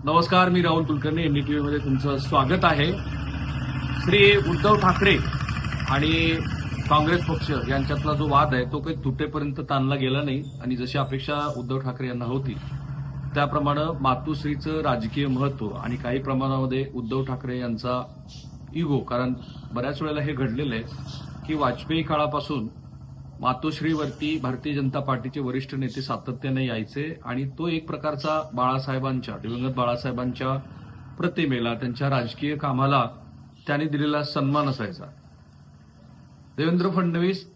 नमस्कार, मी राहुल कुलकर्णी. एनडीटीव्ही मध्ये तुमचं स्वागत आहे. श्री उद्धव ठाकरे आणि काँग्रेस पक्ष यांच्यातला जो वाद आहे तो काही तुटेपर्यंत ताणला गेला नाही आणि जशी अपेक्षा उद्धव ठाकरे यांना होती त्याप्रमाणे मातोश्रीचं राजकीय महत्व आणि काही प्रमाणामध्ये उद्धव ठाकरे यांचा इगो, कारण बऱ्याच वेळेला हे घडलेलं आहे की वाजपेयी काळापासून मातोश्रीवरती भारतीय जनता पार्टीचे वरिष्ठ नेते सातत्याने यायचे आणि तो एक प्रकारचा दिवंगत बाळासाहेबांच्या प्रतिमेला, त्यांच्या राजकीय कामाला त्यांनी दिलेला सन्मान असायचा. देवेंद्र फडणवीस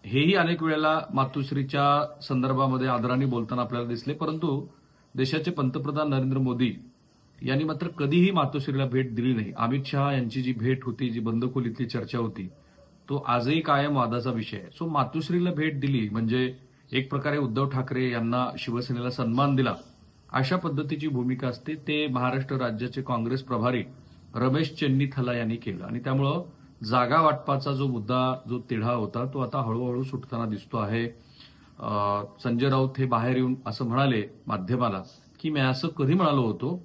हेही अनेक वेळेला मातोश्रीच्या संदर्भामध्ये आदराने बोलताना आपल्याला दिसले, परंतु देशाचे पंतप्रधान नरेंद्र मोदी यांनी मात्र कधीही मातोश्रीला भेट दिली नाही. अमित शहा यांची जी भेट होती, जी बंद खोलीतली चर्चा होती, तो आजही कायम वादाचा विषय आहे. सो मातोश्रीला भेट दिली म्हणजे एक प्रकारे उद्धव ठाकरे यांना शिवसेनेला सन्मान दिला अशा पद्धतीची भूमिका असते. ते महाराष्ट्र राज्याचे काँग्रेस प्रभारी रमेश चेन्नीथला यांनी केलं आणि त्यामुळं जागा वाटपाचा जो मुद्दा, जो तिढा होता, तो आता हळूहळू सुटताना दिसतो आहे. संजय राऊत हे बाहेर येऊन असं म्हणाले माध्यमाला की मी असं कधी म्हणालो होतो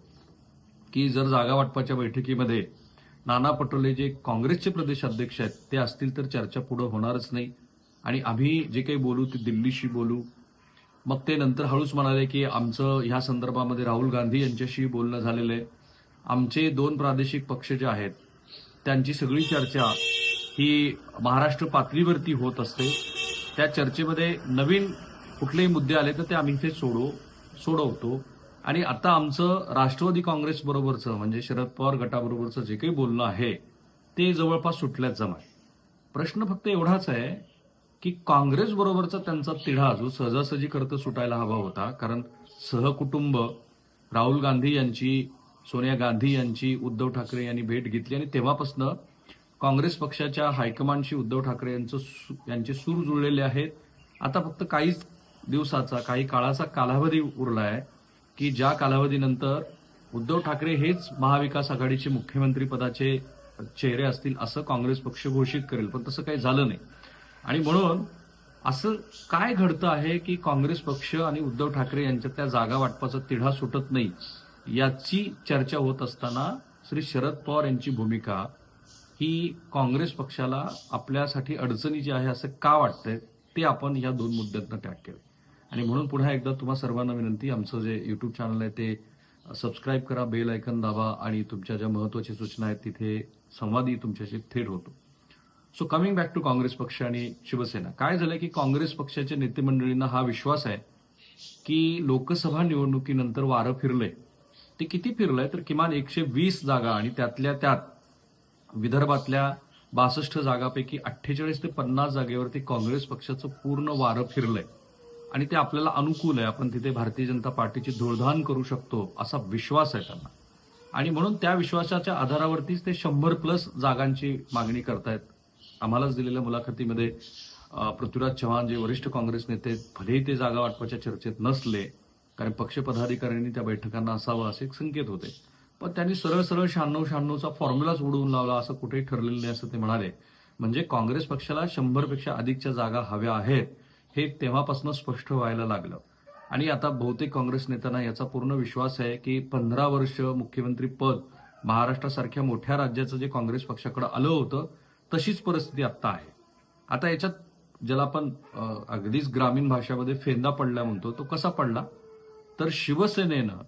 की जर जागा वाटपाच्या बैठकीमध्ये नाना पटोले जे काँग्रेसचे प्रदेश अध्यक्ष आहेत ते असतील तर चर्चा पुढे होणारच नाही आणि आम्ही जे काही बोलू ते दिल्लीशी बोलू. मग ते नंतर हळूच म्हणाले की आमचं ह्या संदर्भामध्ये राहुल गांधी यांच्याशी बोलणं झालेलं आहे. आमचे 2 प्रादेशिक पक्ष जे आहेत त्यांची सगळी चर्चा ही महाराष्ट्र पातळीवरती होत असते. त्या चर्चेमध्ये नवीन कुठलेही मुद्दे आले तर ते आम्ही इथे सोडवतो आणि आता आमचं राष्ट्रवादी काँग्रेस बरोबरचं म्हणजे शरद पवार गटाबरोबरचं जे काही बोलणं आहे ते जवळपास सुटल्याच जमाय. प्रश्न फक्त एवढाच आहे की काँग्रेस बरोबरचा त्यांचा तिढा जो सहजासहजी करता सुटायला हवा होता, कारण सहकुटुंब राहुल गांधी यांची, सोनिया गांधी यांची उद्धव ठाकरे यांनी भेट घेतली आणि तेव्हापासून काँग्रेस पक्षाच्या हायकमांडशी उद्धव ठाकरे यांचे सूर जुळलेले आहेत. आता फक्त काहीच दिवसाचा, काही काळाचा कालावधी उरला आहे की ज्या कालावधीनंतर उद्धव ठाकरे हेच महाविकास आघाडीचे मुख्यमंत्री पदाचे चेहरे असतील असं काँग्रेस पक्ष घोषित करेल, पण तसं काही झालं नाही. आणि म्हणून असं काय घडतं आहे की काँग्रेस पक्ष आणि उद्धव ठाकरे यांच्यात त्या जागा वाटपाचा तिढा सुटत नाही याची चर्चा होत असताना श्री शरद पवार यांची भूमिका ही काँग्रेस पक्षाला आपल्यासाठी अडचणीची आहे असं का वाटतंय ते आपण या 2 मुद्द्यांना टॅग केलं. आणि म्हणून पुन्हा एकदा तुम्हा सर्वांना विनंती, आमचं जे युट्यूब चॅनल आहे ते सबस्क्राईब करा, बेल आयकन दाबा आणि तुमच्या ज्या महत्वाच्या सूचना आहेत तिथे संवादही तुमच्याशी थेट होतो. So coming back to Congress पक्ष आणि शिवसेना, काय झालंय की काँग्रेस पक्षाच्या नेते मंडळींना हा विश्वास आहे की लोकसभा निवडणुकीनंतर वारं फिरलंय. ते किती फिरलंय तर किमान 120 जागा आणि त्यातल्या त्यात विदर्भातल्या 62 जागापैकी 48 ते 50 जागेवरती काँग्रेस पक्षाचं पूर्ण वारं फिरलंय आणि ते आपल्याला अनुकूल आहे. आपण तिथे भारतीय जनता पार्टीची धुळधाण करू शकतो असा विश्वास आहे त्यांना आणि म्हणून त्या विश्वासाच्या आधारावरतीच ते 100+ जागांची मागणी करतायत. आम्हालाच दिलेल्या मुलाखतीमध्ये पृथ्वीराज चव्हाण जे वरिष्ठ काँग्रेस नेते, भलेही ते जागा वाटपाच्या चर्चेत नसले, कारण पक्ष पदाधिकाऱ्यांनी त्या बैठकांना असावं असे एक संकेत होते, पण त्यांनी सरळ 96-96चा फॉर्म्युलाच उडवून लावला, असं कुठेही ठरलेलं नाही असं ते म्हणाले. म्हणजे काँग्रेस पक्षाला 100पेक्षा अधिकच्या जागा हव्या आहेत हे तेव्हापासून स्पष्ट व्हायला लागलं आणि आता बहुतेक काँग्रेस नेत्यांना याचा पूर्ण विश्वास आहे की 15 वर्ष मुख्यमंत्री पद महाराष्ट्रासारख्या मोठ्या राज्याचं जे काँग्रेस पक्षाकडे आलं होतं तशीच परिस्थिती आता आहे. आता याच्यात ज्याला आपण अगदीच ग्रामीण भाषामध्ये फेंदा पडला म्हणतो, तो कसा पडला तर शिवसेनेनं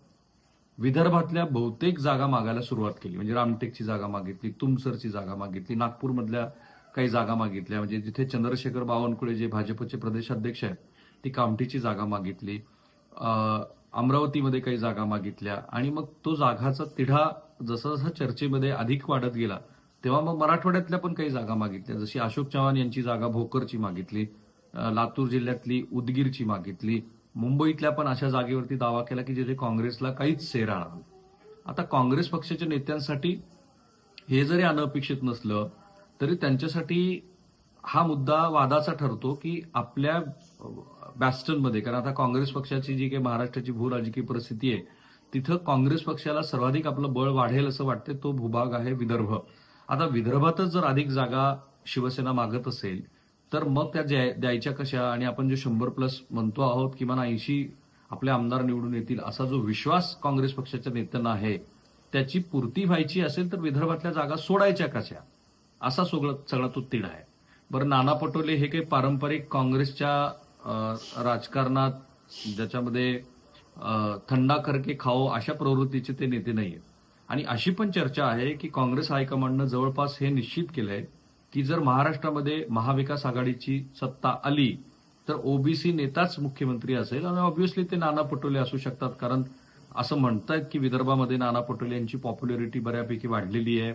विदर्भातल्या बहुतेक जागा मागायला सुरुवात केली. म्हणजे रामटेकची जागा मागितली, तुमसरची जागा मागितली, नागपूरमधल्या काही जागा मागितल्या, म्हणजे जिथे चंद्रशेखर बावनकुळे जे भाजपचे प्रदेशाध्यक्ष आहेत ती कामठीची जागा मागितली, अमरावतीमध्ये काही जागा मागितल्या आणि मग तो जागाचा तिढा जसा जसा चर्चेमध्ये अधिक वाढत गेला तेव्हा मग मराठवाड्यातल्या पण काही जागा मागितल्या, जशी अशोक चव्हाण यांची जागा भोकरची मागितली, लातूर जिल्ह्यातली उदगीरची मागितली, मुंबईतल्या पण अशा जागेवरती दावा केला की जिथे काँग्रेसला काहीच सेरा नाही. आता काँग्रेस पक्षाच्या नेत्यांसाठी हे जरी अनपेक्षित नसलं तरी त्यांच्यासाठी हा मुद्दा वादाचा ठरतो की आपल्या बॅस्टनमध्ये, कारण आता काँग्रेस पक्षाची जी काही महाराष्ट्राची भूराजकीय परिस्थिती आहे तिथं काँग्रेस पक्षाला सर्वाधिक आपलं बळ वाढेल असं वाटते, तो भूभाग आहे विदर्भ. आता विदर्भातच जर अधिक जागा शिवसेना मागत असेल तर मग त्या द्यायच्या कशा, आणि आपण जे 100+ म्हणतो आहोत किमान आपले आमदार निवडून येतील असा जो विश्वास काँग्रेस पक्षाच्या नेत्यांना आहे त्याची पूर्ती व्हायची असेल तर विदर्भातल्या जागा सोडायच्या कशा असा सगळा तो तिढा आहे. बरं, नाना पटोले हे काही पारंपरिक काँग्रेसच्या राजकारणात ज्याच्यामध्ये थंडा करके खाओ अशा प्रवृत्तीचे ते नेते नाहीये. आणि अशी पण चर्चा आहे की काँग्रेस हायकमांडनं जवळपास हे निश्चित केलंय की जर महाराष्ट्रामध्ये महाविकास आघाडीची सत्ता आली तर ओबीसी नेताच मुख्यमंत्री असेल आणि ऑब्व्हियसली ते नाना पटोले असू शकतात, कारण असं म्हणतायत की विदर्भामध्ये नाना पटोले यांची पॉप्युलरिटी बऱ्यापैकी वाढलेली आहे.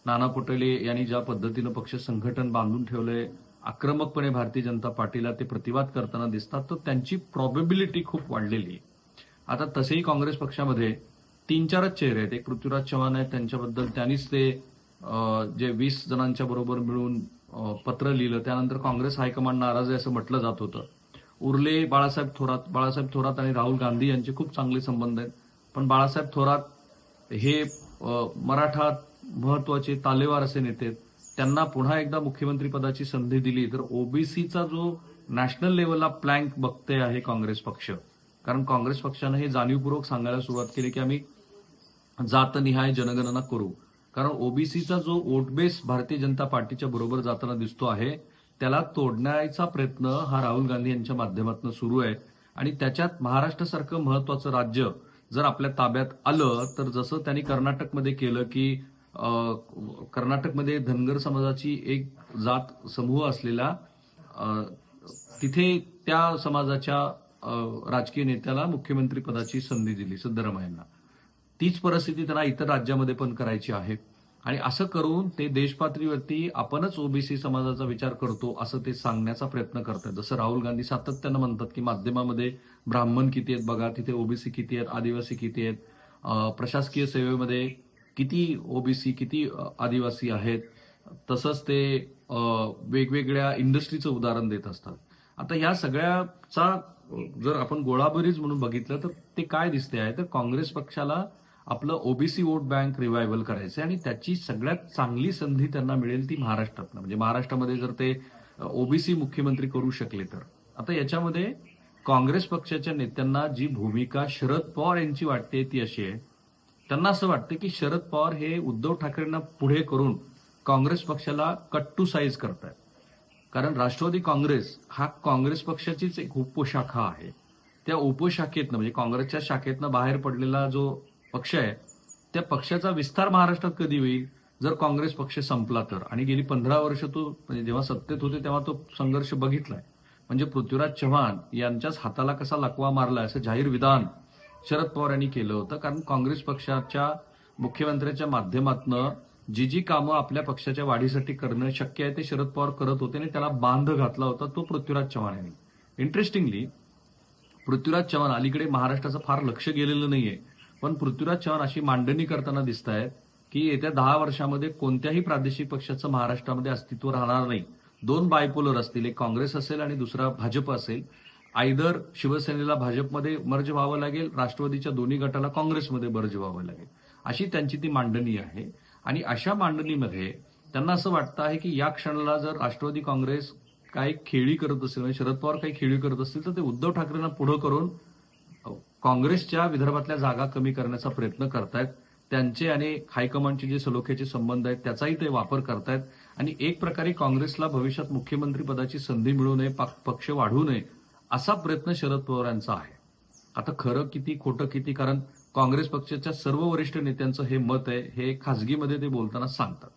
नाना पटोले यांनी ज्या पद्धतीनं पक्ष संघटन बांधून ठेवलंय, आक्रमकपणे भारतीय जनता पार्टीला ते प्रतिवाद करताना दिसतात, तर त्यांची प्रॉबेबिलिटी खूप वाढलेली आहे. आता तसेही काँग्रेस पक्षामध्ये 3-4च चेहरे आहेत. एक पृथ्वीराज चव्हाण आहेत, त्यांच्याबद्दल त्यांनीच ते जे 20 जणांच्या बरोबर मिळून पत्र लिहिलं, त्यानंतर काँग्रेस हायकमांड नाराज आहे असं म्हटलं जात होतं. उरले बाळासाहेब थोरात आणि राहुल गांधी यांचे खूप चांगले संबंध आहेत, पण बाळासाहेब थोरात हे मराठा महत्वाचे तालेवार असे नेते आहेत. त्यांना पुन्हा एकदा मुख्यमंत्री पदाची संधी दिली तर ओबीसीचा जो नॅशनल लेवलला प्लॅंक बघते आहे काँग्रेस पक्ष, कारण काँग्रेस पक्षानं हे जाणीवपूर्वक सांगायला सुरुवात केली की आम्ही जातनिहाय जनगणना करू, कारण ओबीसीचा जो वोट बेस भारतीय जनता पार्टीच्या बरोबर जाताना दिसतो आहे त्याला तोडण्याचा प्रयत्न हा राहुल गांधी यांच्या माध्यमातून सुरू आहे. आणि त्याच्यात महाराष्ट्रासारखं महत्वाचं राज्य जर आपल्या ताब्यात आलं तर जसं त्यांनी कर्नाटकमध्ये केलं की कर्नाटकमध्ये धनगर समाजाची एक जात समूह असलेला तिथे त्या समाजाच्या राजकीय नेत्याला मुख्यमंत्री पदाची संधी दिली, सिद्धरामय्यांना. तीच परिस्थिती त्यांना इतर राज्यामध्ये पण करायची आहे. आणि असं करून ते देशपातळीवरती आपणच ओबीसी समाजाचा विचार करतो असं ते सांगण्याचा प्रयत्न करतात. जसं राहुल गांधी सातत्यानं म्हणतात की माध्यमामध्ये ब्राह्मण किती आहेत बघा, तिथे ओबीसी किती आहेत, आदिवासी किती आहेत, प्रशासकीय सेवेमध्ये किती ओबीसी किती आदिवासी आहेत, तसंच ते वेगवेगळ्या इंडस्ट्रीचं उदाहरण देत असतात. आता या सगळ्याचा जर आपण गोळाबरीज म्हणून बघितलं तर ते काय दिसते आहे तर काँग्रेस पक्षाला आपलं ओबीसी वोट बँक रिवायव्हल करायचं आणि त्याची सगळ्यात चांगली संधी त्यांना मिळेल ती महाराष्ट्रातनं. म्हणजे महाराष्ट्रामध्ये जर ते ओबीसी मुख्यमंत्री करू शकले तर. आता याच्यामध्ये काँग्रेस पक्षाच्या नेत्यांना जी भूमिका शरद पवार यांची वाटते ती अशी आहे, त्यांना असं वाटतं की शरद पवार हे उद्धव ठाकरेंना पुढे करून काँग्रेस पक्षाला कट टू साईज करतायत. कारण राष्ट्रवादी काँग्रेस हा काँग्रेस पक्षाचीच एक उपशाखा आहे. त्या उपशाखेतनं म्हणजे काँग्रेसच्या शाखेतनं बाहेर पडलेला जो पक्ष आहे त्या पक्षाचा विस्तार महाराष्ट्रात कधी होईल जर काँग्रेस पक्ष संपला तर. आणि गेली 15 वर्ष तो म्हणजे जेव्हा सत्तेत होते तेव्हा तो संघर्ष बघितलाय. म्हणजे पृथ्वीराज चव्हाण यांच्याच हाताला कसा लकवा मारलाय असं जाहीर विधान शरद पवार यांनी केलं होतं. कारण काँग्रेस पक्षाच्या मुख्यमंत्र्यांच्या माध्यमातनं जी कामं आपल्या पक्षाच्या वाढीसाठी करणं शक्य आहे ते शरद पवार करत होते आणि त्याला बांध घातला होता तो पृथ्वीराज चव्हाण यांनी. इंटरेस्टिंगली पृथ्वीराज चव्हाण अलीकडे महाराष्ट्राचं फार लक्ष गेलेलं नाहीये, पण पृथ्वीराज चव्हाण अशी मांडणी करताना दिसत आहेत की येत्या 10 वर्षामध्ये कोणत्याही प्रादेशिक पक्षाचं महाराष्ट्रामध्ये अस्तित्व राहणार नाही. 2 बायपोलर असतील, एक काँग्रेस असेल आणि दुसरा भाजप असेल. आयदर शिवसेनेला भाजपमध्ये मर्ज व्हावं लागेल, राष्ट्रवादीच्या दोन्ही गटाला काँग्रेसमध्ये मर्ज व्हावं लागेल, अशी त्यांची ती मांडणी आहे. आणि अशा मांडणीमध्ये त्यांना असं वाटतं आहे की या क्षणाला जर राष्ट्रवादी काँग्रेस काही खेळी करत असेल म्हणजे शरद पवार काही खेळी करत असतील तर ते उद्धव ठाकरेंना पुढे करून काँग्रेसच्या विदर्भातल्या जागा कमी करण्याचा प्रयत्न करतायत. त्यांचे आणि हायकमांडचे जे सलोख्याचे संबंध आहेत त्याचाही ते वापर करतायत आणि एक प्रकारे काँग्रेसला भविष्यात मुख्यमंत्री पदाची संधी मिळू नये, पक्ष वाढू नये असा प्रयत्न शरद पवार यांचा आहे. आता खरं किती खोटं किती, कारण काँग्रेस पक्षाच्या सर्व वरिष्ठ नेत्यांचं हे मत आहे, हे खासगीमध्ये ते बोलताना सांगतात.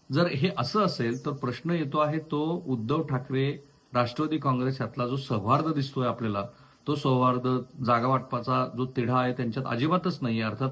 जर हे असं असेल तर प्रश्न येतो आहे तो उद्धव ठाकरे राष्ट्रवादी काँग्रेस यातला जो सौहार्द दिसतोय आपल्याला, तो सौहार्द जागा वाटपाचा जो तिढा आहे त्यांच्यात अजिबातच नाही. अर्थात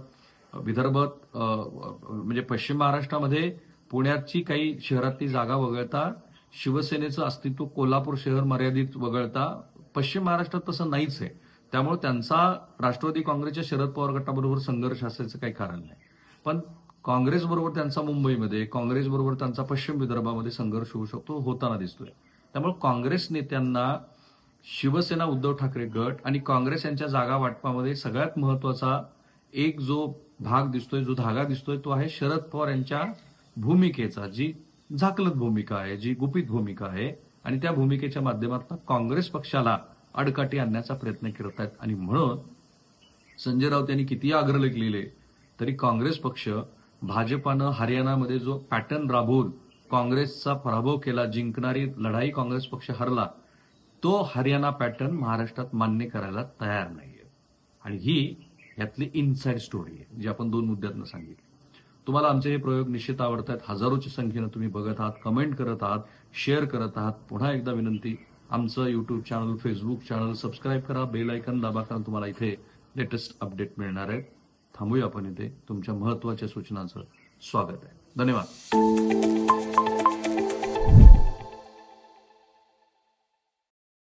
विदर्भात म्हणजे पश्चिम महाराष्ट्रामध्ये पुण्याची काही शहरातली जागा वगळता शिवसेनेचं अस्तित्व कोल्हापूर शहर मर्यादित वगळता पश्चिम महाराष्ट्रात तसं नाहीच आहे. त्यामुळे त्यांचा राष्ट्रवादी काँग्रेसच्या शरद पवार गटाबरोबर संघर्ष असायचं काही कारण नाही. पण काँग्रेसबरोबर त्यांचा मुंबईमध्ये, काँग्रेसबरोबर त्यांचा पश्चिम विदर्भामध्ये संघर्ष होऊ शकतो, होताना दिसतोय. त्यामुळे काँग्रेस नेत्यांना शिवसेना उद्धव ठाकरे गट आणि काँग्रेस यांच्या जागा वाटपामध्ये सगळ्यात महत्वाचा एक जो भाग दिसतोय, जो धागा दिसतोय तो आहे शरद पवार यांच्या भूमिकेचा, जी झाकलत भूमिका आहे, जी गुपित भूमिका आहे. आणि त्या भूमिकेच्या माध्यमातून काँग्रेस पक्षाला आडकाठी आणण्याचा प्रयत्न करत आहेत. आणि म्हणून संजय राऊत यांनी कितीही अग्रलेख लिहिले तरी काँग्रेस पक्ष भाजपानं हरियाणामध्ये जो पॅटर्न राबवून काँग्रेसचा पराभव केला, जिंकणारी लढाई काँग्रेस पक्ष हरला, तो हरियाणा पॅटर्न महाराष्ट्रात मान्य करायला तयार नाहीये. आणि ही यातली इनसाइड स्टोरी आहे जी आपण 2 मुद्द्यातनं सांगितली. तुम्हाला आमचे हे प्रयोग निश्चित आवडत आहेत. हजारोच्या संख्येनं तुम्ही बघत आहात, कमेंट करत आहात, शेअर करत आहात. पुन्हा एकदा विनंती, आमचं YouTube channel, Facebook channel subscribe करा, बेल आयकॉन दाबा, कारण तुम्हाला इथे लेटेस्ट अपडेट मिळणार आहेत. थांबूया आपण इथे. तुमच्या महत्वाच्या सूचनांचं स्वागत आहे. धन्यवाद.